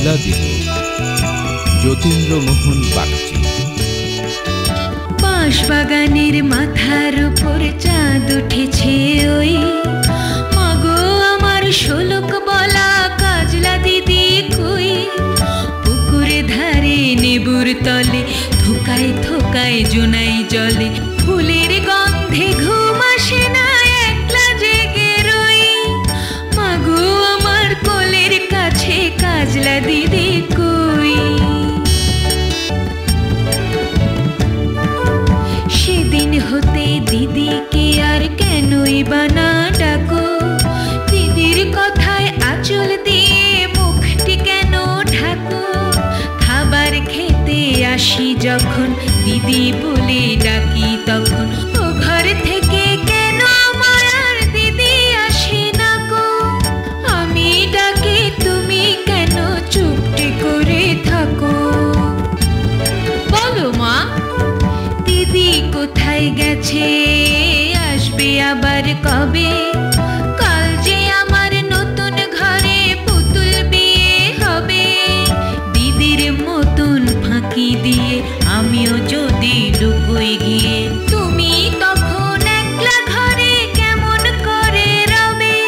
কাজলা দিল। যতীন্দ্রমোহন বাগচি। বাঁশবাগানের মাথার উপর চাঁদ উঠেছে ওই, মাগো আমার শোলক বলা কাজলা দিদি কই। পুকুরে ধারে নেবুর তলে থোকায় থোকায় জোনাই জলে, ফুলের গন্ধে ঘুম আসে না একলা জেগে রই। মাগো আমার কোলের কাছে কাজলা দিদি কই। সেদিন হতে দিদিকে আর কেনই বানা ডাকো, দিদির কথায় আঁচল দিয়ে মুখটি কেন ঢাকো। খাবার খেতে আসি যখন দিদি বলে ডাকি তখন, ও ঘর থেকে কেন আমার আর দিদি আসে না গো। আমি ডাকি তুমি কেন চুপটি করে থাকো। বলো মা, দিদি কোথায় গেছে, আসবে আবার কবে। কাল যে আমার নতুন ঘরে পুতুল বিয়ে হবে। দিদির মতন ফাঁকি দিয়ে আমিও যদি লুকোই গিয়ে, তুমি তখন একলা ঘরে কেমন করে রবে।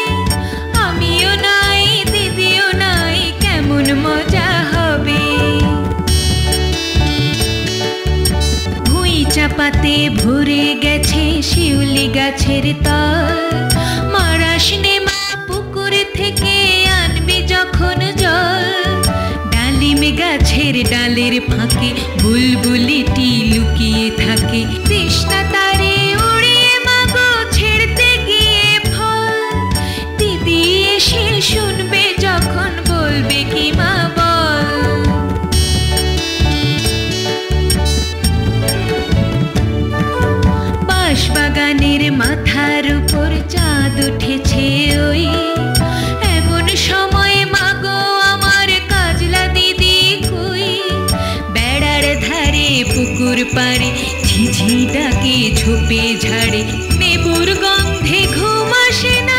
আমিও নাই দিদিও নাই, কেমন মজা হবে। চাপাতে ভরে গেছে শিউলি গাছের তল, মারাস নেমা পুকুর থেকে আনবি যখন জল। ডালিম গাছের ডালের ফাঁকে বুলবুলিটি লুকিয়ে থাকে, তৃষ্ণা তারে উড়িয়ে মাগো ছেড়তে গিয়ে ফল। দিদি এসে শুনবে যখন বলবে কি মা বল। বাঁশবাগানের মাথার উপর চাঁদ উঠেছে ওই, এমন সময় মাগো আমার কাজলা দিদি কই। বেড়ার ধারে পুকুর পাড়ে ঝিঝি ডাকে ঝোপে ঝাড়ে, নেবুর গন্ধে ঘুম আসে না